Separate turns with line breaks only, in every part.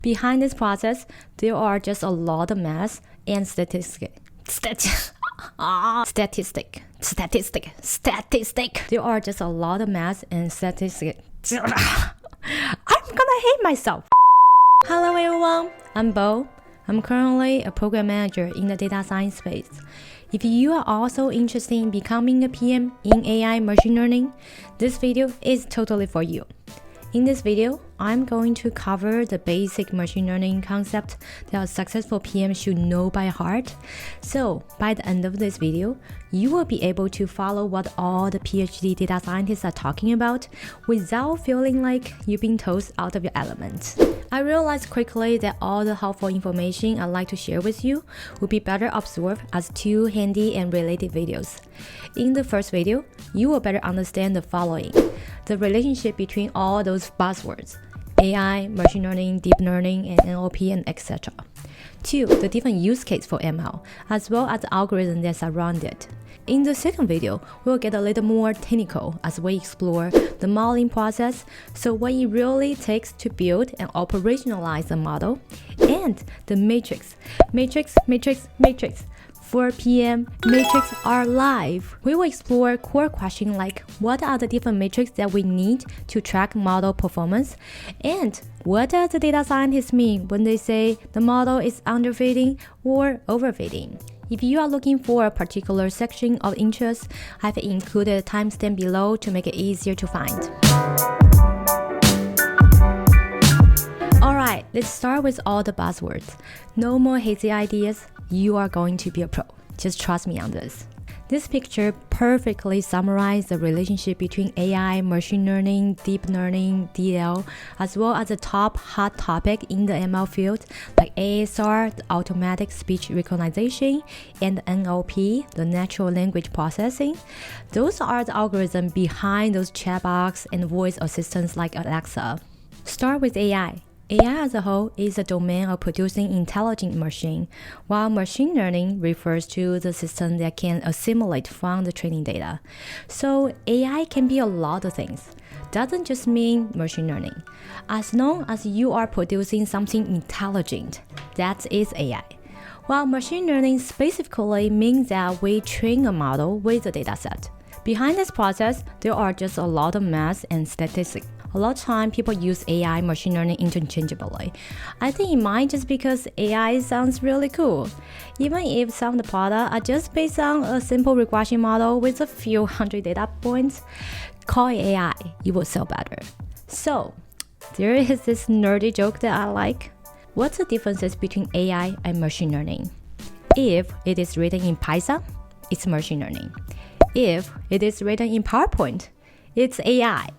Behind this process, there are just a lot of math and statistic. There are just a lot of math and statistics. I'm gonna hate myself. Hello everyone, I'm Bo. I'm currently a program manager in the data science space. If you are also interested in becoming a PM in AI machine learning, this video is totally for you. In this video, I'm going to cover the basic machine learning concept that a successful PM should know by heart. So, by the end of this video, you will be able to follow what all the PhD data scientists are talking about without feeling like you've been tossed out of your element. I realized quickly that all the helpful information I'd like to share with you would be better absorbed as two handy and related videos. In the first video, you will better understand the following: the relationship between all those buzzwords, AI, machine learning, deep learning, and NLP, and etc. 2. The different use case for ML, as well as the algorithm that surround it. In the second video, we'll get a little more technical as we explore the modeling process, so what it really takes to build and operationalize a model, and the matrix. 4 PM matrix are live. We will explore core questions like what are the different metrics that we need to track model performance, and what does the data scientists mean when they say the model is underfitting or overfitting. If you are looking for a particular section of interest, I've included a timestamp below to make it easier to find. Alright, let's start with all the buzzwords. No more hazy ideas. You are going to be a pro. Just trust me on this. This picture perfectly summarizes the relationship between AI, machine learning, deep learning, DL, as well as the top hot topic in the ML field like ASR, the automatic speech recognition, and NLP, the natural language processing. Those are the algorithms behind those chatbots and voice assistants like Alexa. Start with AI. AI as a whole is a domain of producing intelligent machine, while machine learning refers to the system that can assimilate from the training data. So AI can be a lot of things. Doesn't just mean machine learning. As long as you are producing something intelligent, that is AI. While machine learning specifically means that we train a model with a dataset. Behind this process, there are just a lot of math and statistics. A lot of time people use AI machine learning interchangeably. I think it might just because AI sounds really cool. Even if some of the products are just based on a simple regression model with a few hundred data points, call it AI, it will sell better. So, there is this nerdy joke that I like. What's the differences between AI and machine learning? If it is written in Python, it's machine learning. If it is written in PowerPoint, it's AI.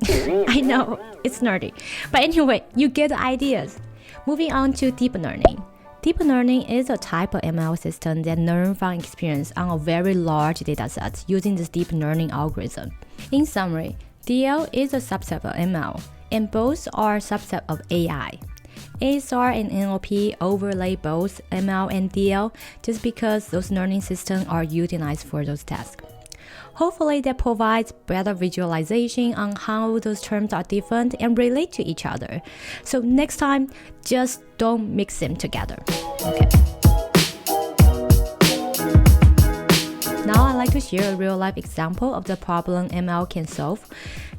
I know, it's nerdy. But anyway, you get the ideas. Moving on to deep learning. Deep learning is a type of ML system that learns from experience on a very large dataset using this deep learning algorithm. In summary, DL is a subset of ML, and both are a subset of AI. ASR and NLP overlay both ML and DL just because those learning systems are utilized for those tasks. Hopefully that provides better visualization on how those terms are different and relate to each other. So next time, just don't mix them together. Okay. Now I'd like to share a real-life example of the problem ML can solve.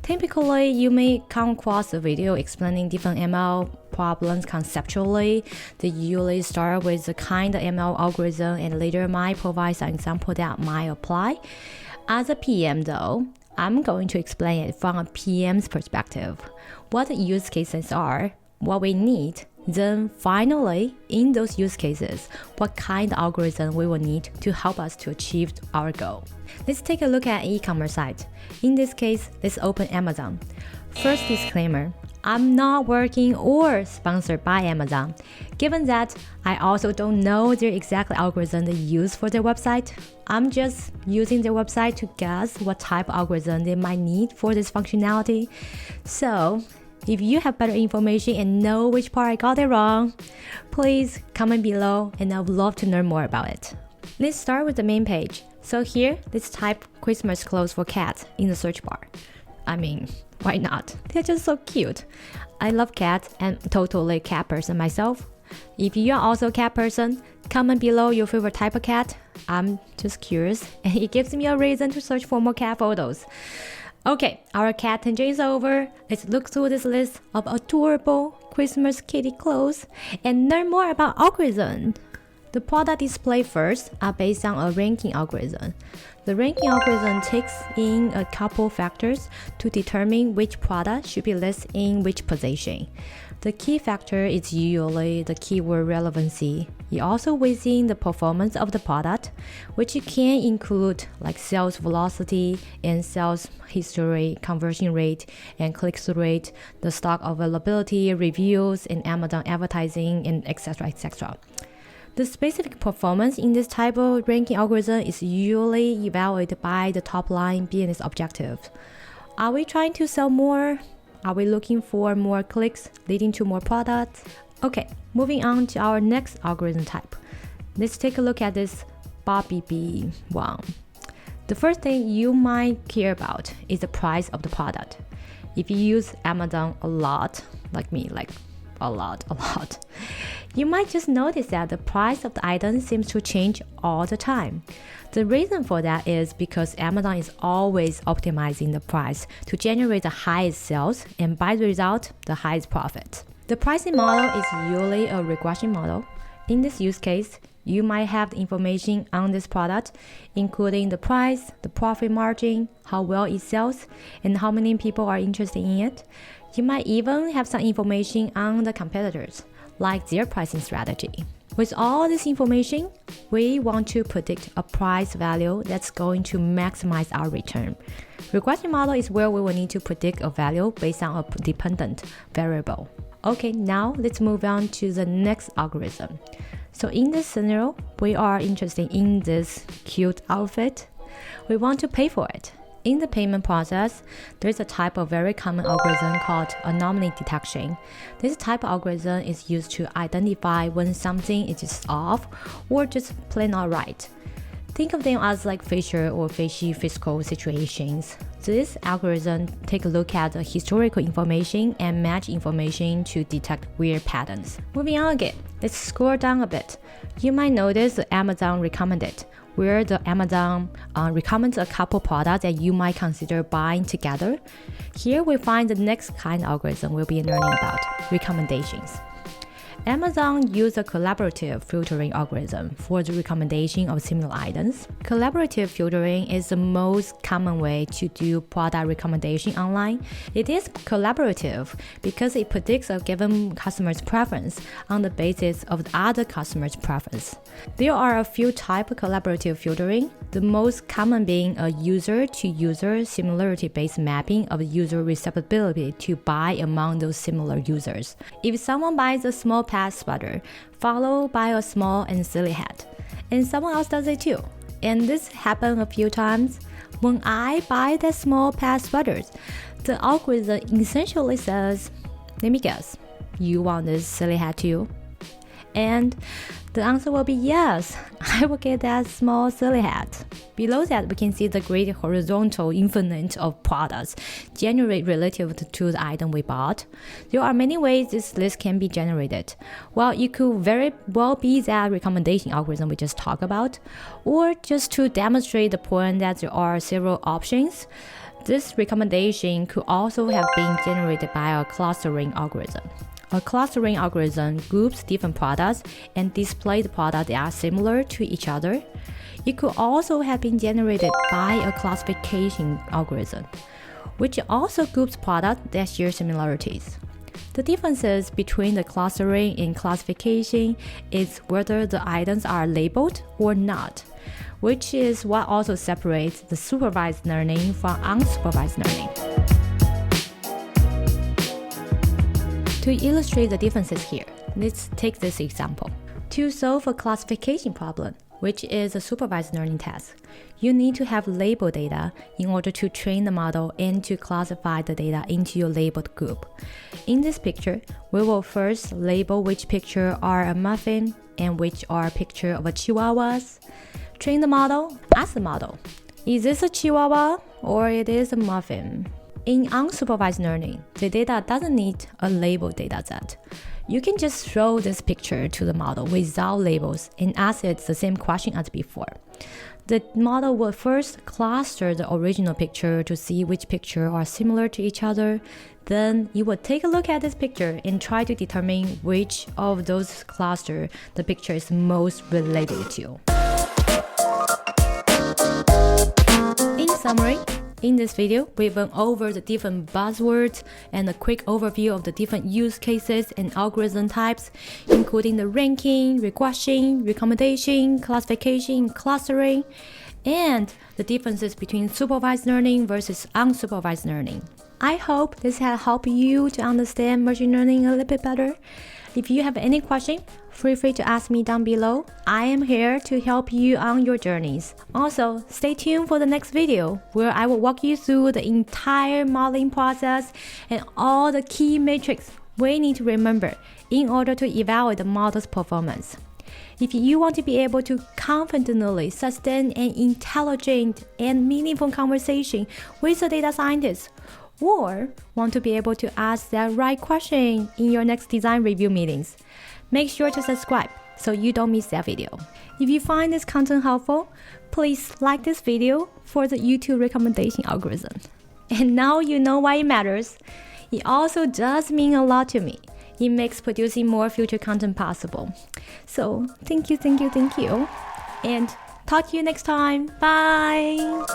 Typically, you may come across a video explaining different ML problems conceptually. They usually start with the kind of ML algorithm and later might provide some example that might apply. As a PM though, I'm going to explain it from a PM's perspective. What the use cases are, what we need, then finally, in those use cases, what kind of algorithm we will need to help us to achieve our goal. Let's take a look at e-commerce site. In this case, let's open Amazon. First disclaimer, I'm not working or sponsored by Amazon. Given that, I also don't know their exact algorithm they use for their website. I'm just using their website to guess what type of algorithm they might need for this functionality. So, if you have better information and know which part I got it wrong, please comment below and I would love to learn more about it. Let's start with the main page. So here, let's type Christmas clothes for cats in the search bar. I mean, Why not? They're just so cute. I love cats and totally cat person myself. If you are also a cat person, comment below your favorite type of cat. I'm just curious and it gives me a reason to search for more cat photos. Okay, our cat tangent is over. Let's look through this list of adorable Christmas kitty clothes and learn more about algorithm. The product displayed first are based on a ranking algorithm. The ranking algorithm takes in a couple factors to determine which product should be listed in which position. The key factor is usually the keyword relevancy. It also weighs in the performance of the product, which can include like sales velocity and sales history, conversion rate, and click-through rate, the stock availability, reviews, and Amazon advertising, and etc. etc. The specific performance in this type of ranking algorithm is usually evaluated by the top-line business objective. Are we trying to sell more? Are we looking for more clicks leading to more products? Okay, moving on to our next algorithm type. Let's take a look at this Bobby B one. The first thing you might care about is the price of the product. If you use Amazon a lot, like me, like a lot, you might just notice that the price of the item seems to change all the time. The reason for that is because Amazon is always optimizing the price to generate the highest sales and by the result, the highest profit. The pricing model is usually a regression model. In this use case, you might have the information on this product, including the price, the profit margin, how well it sells, and how many people are interested in it. You might even have some information on the competitors, like their pricing strategy. With all this information, we want to predict a price value that's going to maximize our return. Regression model is where we will need to predict a value based on a dependent variable. Okay, now let's move on to the next algorithm. So in this scenario, we are interested in this cute outfit. We want to pay for it. In the payment process, there's a type of very common algorithm called anomaly detection. This type of algorithm is used to identify when something is just off or just plain not right. Think of them as like facial or facie physical situations. This algorithm take a look at the historical information and match information to detect weird patterns. Moving on again, let's scroll down a bit. You might notice the Amazon recommended, where the Amazon recommends a couple products that you might consider buying together. Here we find the next kind of algorithm we'll be learning about, recommendations. Amazon uses a collaborative filtering algorithm for the recommendation of similar items. Collaborative filtering is the most common way to do product recommendation online. It is collaborative because it predicts a given customer's preference on the basis of the other customer's preference. There are a few types of collaborative filtering, the most common being a user-to-user similarity-based mapping of user receptibility to buy among those similar users. If someone buys a small pad sweater, followed by a small and silly hat, and someone else does it too, and this happened a few times, when I buy that small pad sweaters, the algorithm essentially says, let me guess, you want this silly hat too? And the answer will be yes, I will get that small silly hat. Below that, we can see the great horizontal infinite of products generated relative to the item we bought. There are many ways this list can be generated. Well, it could very well be that recommendation algorithm we just talked about, or just to demonstrate the point that there are several options. This recommendation could also have been generated by a clustering algorithm. A clustering algorithm groups different products and displays the products that are similar to each other. It could also have been generated by a classification algorithm, which also groups products that share similarities. The differences between the clustering and classification is whether the items are labeled or not, which is what also separates the supervised learning from unsupervised learning. To illustrate the differences here, let's take this example. To solve a classification problem, which is a supervised learning task, you need to have label data in order to train the model and to classify the data into your labeled group. In this picture, we will first label which picture are a muffin and which are a picture of a chihuahuas. Train the model, ask the model, is this a chihuahua or it is a muffin? In unsupervised learning, the data doesn't need a labeled dataset. You can just throw this picture to the model without labels and ask it the same question as before. The model will first cluster the original picture to see which pictures are similar to each other. Then you will take a look at this picture and try to determine which of those clusters the picture is most related to. In summary, in this video, we went over the different buzzwords and a quick overview of the different use cases and algorithm types, including the ranking, regression, recommendation, classification, clustering, and the differences between supervised learning versus unsupervised learning. I hope this has helped you to understand machine learning a little bit better. If you have any question, feel free to ask me down below. I am here to help you on your journeys. Also, stay tuned for the next video where I will walk you through the entire modeling process and all the key metrics we need to remember in order to evaluate the model's performance. If you want to be able to confidently sustain an intelligent and meaningful conversation with a data scientist, or want to be able to ask that right question in your next design review meetings, make sure to subscribe so you don't miss that video. If you find this content helpful, please like this video for the YouTube recommendation algorithm. And now you know why it matters. It also does mean a lot to me. It makes producing more future content possible. So thank you. And talk to you next time. Bye.